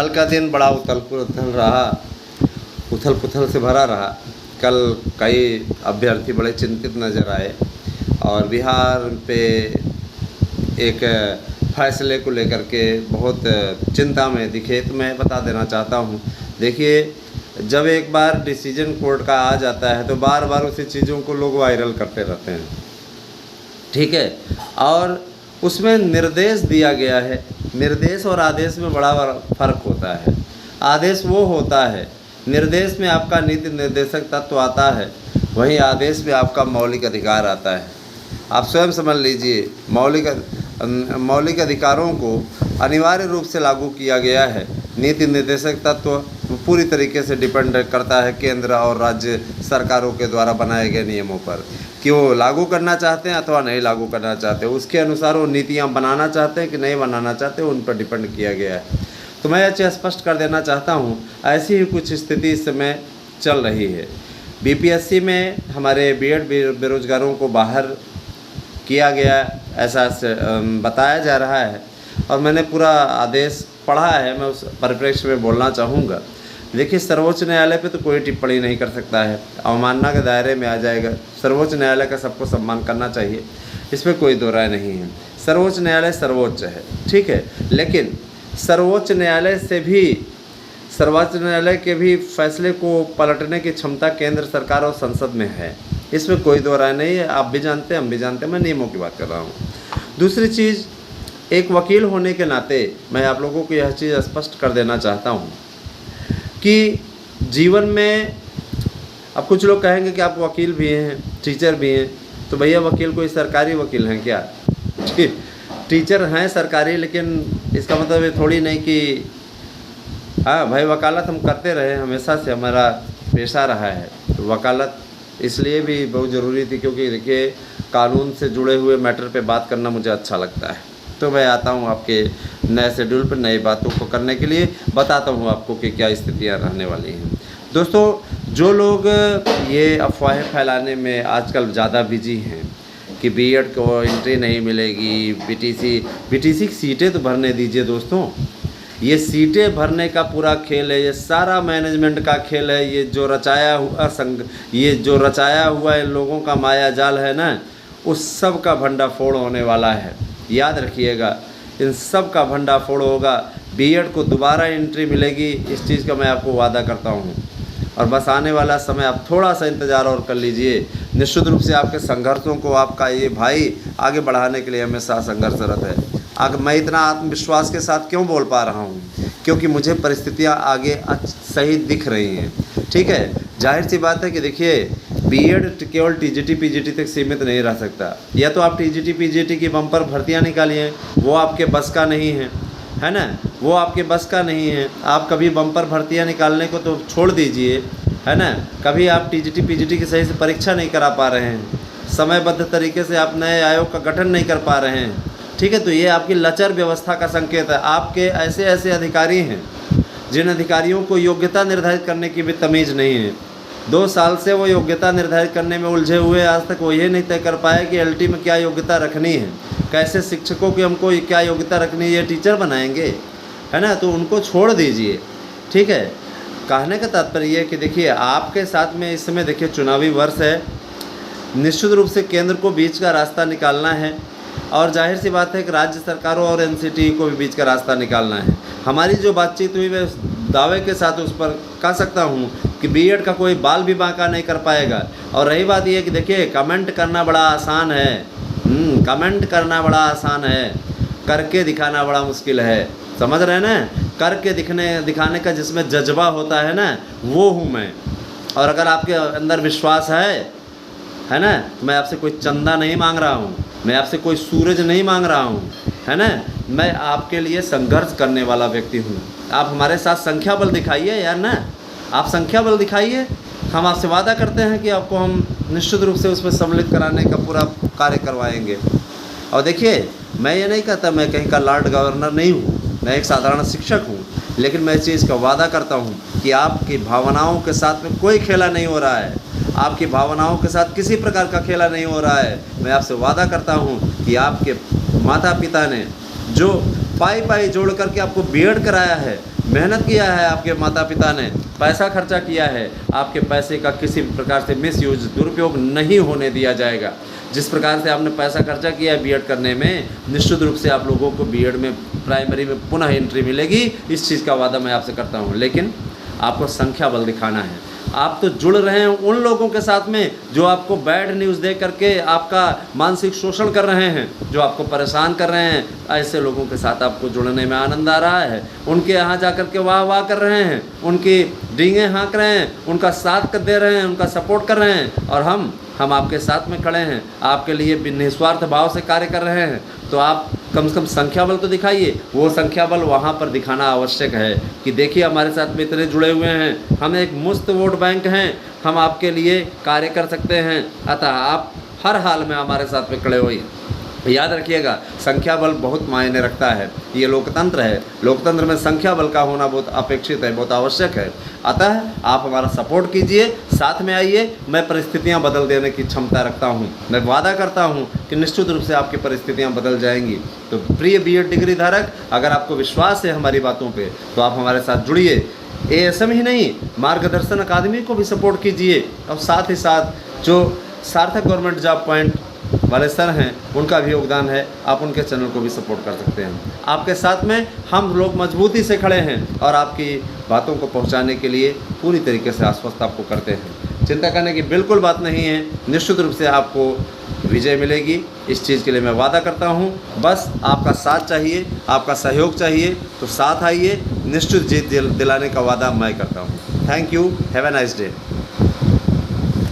कल का दिन बड़ा उथल पुथल से भरा रहा। कल कई अभ्यर्थी बड़े चिंतित नज़र आए और बिहार पे एक फैसले को लेकर के बहुत चिंता में दिखे। तो मैं बता देना चाहता हूँ, देखिए, जब एक बार डिसीजन कोर्ट का आ जाता है तो बार बार उसी चीज़ों को लोग वायरल करते रहते हैं, ठीक है। और उसमें निर्देश दिया गया है। निर्देश और आदेश में बड़ा फ़र्क होता है। आदेश वो होता है, निर्देश में आपका नीति निर्देशक तत्व आता है, वहीं आदेश में आपका मौलिक अधिकार आता है। आप स्वयं समझ लीजिए, मौलिक अधिकारों को अनिवार्य रूप से लागू किया गया है। नीति निर्देशक तत्व पूरी तरीके से डिपेंड करता है केंद्र और राज्य सरकारों के द्वारा बनाए गए नियमों पर कि वो लागू करना चाहते हैं अथवा नहीं लागू करना चाहते। उसके अनुसार वो नीतियाँ बनाना चाहते हैं कि नहीं बनाना चाहते, उन पर डिपेंड किया गया है। तो मैं यह चीज़ स्पष्ट कर देना चाहता हूँ, ऐसी ही कुछ स्थिति इस समय चल रही है। बीपीएससी में हमारे बीएड बेरोजगारों को बाहर किया गया, ऐसा बताया जा रहा है और मैंने पूरा आदेश पढ़ा है। मैं उस परिप्रेक्ष्य में बोलना चाहूँगा। देखिए, सर्वोच्च न्यायालय पे तो कोई टिप्पणी नहीं कर सकता है, अवमानना के दायरे में आ जाएगा। सर्वोच्च न्यायालय का सबको सम्मान करना चाहिए, इसमें कोई दो राय नहीं है। सर्वोच्च न्यायालय सर्वोच्च है, ठीक है, लेकिन सर्वोच्च न्यायालय के भी फैसले को पलटने की क्षमता केंद्र सरकार और संसद में है, इसमें कोई दो राय नहीं है। आप भी जानते हैं, हम भी जानते हैं, मैं नियमों की बात कर रहा हूँ। दूसरी चीज़, एक वकील होने के नाते मैं आप लोगों को यह चीज़ स्पष्ट कर देना चाहता हूँ कि जीवन में, अब कुछ लोग कहेंगे कि आप वकील भी हैं, टीचर भी हैं, तो भैया वकील कोई सरकारी वकील हैं क्या? टीचर हैं सरकारी, लेकिन इसका मतलब ये थोड़ी नहीं कि हाँ भाई, वकालत हम करते रहे, हमेशा से हमारा पेशा रहा है। तो वकालत इसलिए भी बहुत ज़रूरी थी क्योंकि देखिए, कानून से जुड़े हुए मैटर पे बात करना मुझे अच्छा लगता है। तो मैं आता हूँ आपके नए शेड्यूल पर नई बातों को करने के लिए, बताता हूँ आपको कि क्या स्थितियाँ रहने वाली हैं। दोस्तों, जो लोग ये अफवाहें फैलाने में आजकल ज़्यादा बिजी हैं कि बीएड को एंट्री नहीं मिलेगी, बीटीसी की सीटें तो भरने दीजिए दोस्तों। ये सीटें भरने का पूरा खेल है, ये सारा मैनेजमेंट का खेल है। ये जो रचाया हुआ इन लोगों का माया जाल है ना, उस सब का भंडाफोड़ होने वाला है। याद रखिएगा, इन सब का भंडाफोड़ होगा। बीएड को दोबारा एंट्री मिलेगी, इस चीज़ का मैं आपको वादा करता हूँ। और बस आने वाला समय आप थोड़ा सा इंतज़ार और कर लीजिए। निश्चित रूप से आपके संघर्षों को आपका ये भाई आगे बढ़ाने के लिए हमेशा संघर्षरत है। मैं इतना आत्मविश्वास के साथ क्यों बोल पा रहा हूँ? क्योंकि मुझे परिस्थितियाँ आगे सही दिख रही हैं, ठीक है। जाहिर सी बात है कि देखिए, बीएड केवल टीजीटी पीजीटी तक सीमित नहीं रह सकता। या तो आप टीजीटी पीजीटी की बम्पर भर्तियाँ निकालिए, वो आपके बस का नहीं है ना, वो आपके बस का नहीं है। आप कभी बम्पर भर्तियाँ निकालने को तो छोड़ दीजिए, है ना। कभी आप टीजीटी पीजीटी की सही से परीक्षा नहीं करा पा रहे हैं, समयबद्ध तरीके से आप नए आयोग का गठन नहीं कर पा रहे हैं, ठीक है। तो ये आपकी लचर व्यवस्था का संकेत है। आपके ऐसे अधिकारी हैं जिन अधिकारियों को योग्यता निर्धारित करने की भी तमीज़ नहीं है। 2 साल से वो योग्यता निर्धारित करने में उलझे हुए, आज तक वो ये नहीं तय कर पाए कि एलटी में क्या योग्यता रखनी है, कैसे शिक्षकों की हमको क्या योग्यता रखनी है, ये टीचर बनाएंगे, है ना। तो उनको छोड़ दीजिए, ठीक है। कहने का तात्पर्य ये है कि देखिए, आपके साथ में इस समय देखिए चुनावी वर्ष है, निश्चित रूप से केंद्र को बीच का रास्ता निकालना है और जाहिर सी बात है कि राज्य सरकारों और एनसीटी को भी बीच का रास्ता निकालना है। हमारी जो बातचीत हुई, मैं दावे के साथ उस पर कह सकता हूँ कि बीएड का कोई बाल भी बांका नहीं कर पाएगा। और रही बात ये कि देखिए, कमेंट करना बड़ा आसान है, कमेंट करना बड़ा आसान है, करके दिखाना बड़ा मुश्किल है, समझ रहे हैं ना। करके दिखाने का जिसमें जज्बा होता है ना, वो हूँ मैं। और अगर आपके अंदर विश्वास है ना, मैं आपसे कोई चंदा नहीं मांग रहा हूँ, मैं आपसे कोई सूरज नहीं मांग रहा हूँ, है ना। मैं आपके लिए संघर्ष करने वाला व्यक्ति हूँ। आप हमारे साथ संख्या बल दिखाइए यार ना, आप संख्या बल दिखाइए। हम आपसे वादा करते हैं कि आपको हम निश्चित रूप से उसमें सम्मिलित कराने का पूरा कार्य करवाएंगे। और देखिए, मैं ये नहीं कहता मैं कहीं का लॉर्ड गवर्नर नहीं हूँ, मैं एक साधारण शिक्षक हूँ, लेकिन मैं इस चीज़ का वादा करता हूँ कि आपकी भावनाओं के साथ में कोई खेला नहीं हो रहा है, आपकी भावनाओं के साथ किसी प्रकार का खेला नहीं हो रहा है। मैं आपसे वादा करता हूँ कि आपके माता पिता ने जो पाई पाई जोड़ करके आपको बीएड कराया है, मेहनत किया है, आपके माता पिता ने पैसा खर्चा किया है, आपके पैसे का किसी भी प्रकार से मिसयूज, दुरुपयोग नहीं होने दिया जाएगा। जिस प्रकार से आपने पैसा खर्चा किया है बीएड करने में, निश्चित रूप से आप लोगों को बीएड में प्राइमरी में पुनः एंट्री मिलेगी। इस चीज़ का वादा मैं आपसे करता हूँ। लेकिन आपको संख्या बल दिखाना है। आप तो जुड़ रहे हैं उन लोगों के साथ में जो आपको बैड न्यूज़ दे करके आपका मानसिक शोषण कर रहे हैं, जो आपको परेशान कर रहे हैं। ऐसे लोगों के साथ आपको जुड़ने में आनंद आ रहा है। उनके यहाँ जा कर के वाह वाह कर रहे हैं, उनकी डींगे हाँक रहे हैं, उनका साथ दे रहे हैं, उनका सपोर्ट कर रहे हैं। और हम आपके साथ में खड़े हैं, आपके लिए निस्वार्थ भाव से कार्य कर रहे हैं। तो आप कम से कम संख्या बल तो दिखाइए। वो संख्या बल वहाँ पर दिखाना आवश्यक है कि देखिए हमारे साथ में इतने जुड़े हुए हैं, हम एक मुफ्त वोट बैंक हैं, हम आपके लिए कार्य कर सकते हैं। अतः आप हर हाल में हमारे साथ में खड़े होइए। याद रखिएगा, संख्या बल बहुत मायने रखता है। ये लोकतंत्र है, लोकतंत्र में संख्या बल का होना बहुत अपेक्षित है, बहुत आवश्यक है। अतः आप हमारा सपोर्ट कीजिए, साथ में आइए। मैं परिस्थितियां बदल देने की क्षमता रखता हूं। मैं वादा करता हूं कि निश्चित रूप से आपकी परिस्थितियां बदल जाएंगी। तो प्रिय बीएड डिग्री धारक, अगर आपको विश्वास है हमारी बातों पर, तो आप हमारे साथ जुड़िए। ASM ही नहीं, मार्गदर्शन अकादमी को भी सपोर्ट कीजिए। और साथ ही साथ जो सार्थक गवर्नमेंट जॉब पॉइंट वाले सर हैं, उनका भी योगदान है। आप उनके चैनल को भी सपोर्ट कर सकते हैं। आपके साथ में हम लोग मजबूती से खड़े हैं और आपकी बातों को पहुंचाने के लिए पूरी तरीके से आश्वस्त आपको करते हैं। चिंता करने की बिल्कुल बात नहीं है। निश्चित रूप से आपको विजय मिलेगी, इस चीज़ के लिए मैं वादा करता हूँ। बस आपका साथ चाहिए, आपका सहयोग चाहिए। तो साथ आइए, निश्चित जीत दिलाने का वादा मैं करता हूँ। Thank you. Have a nice day.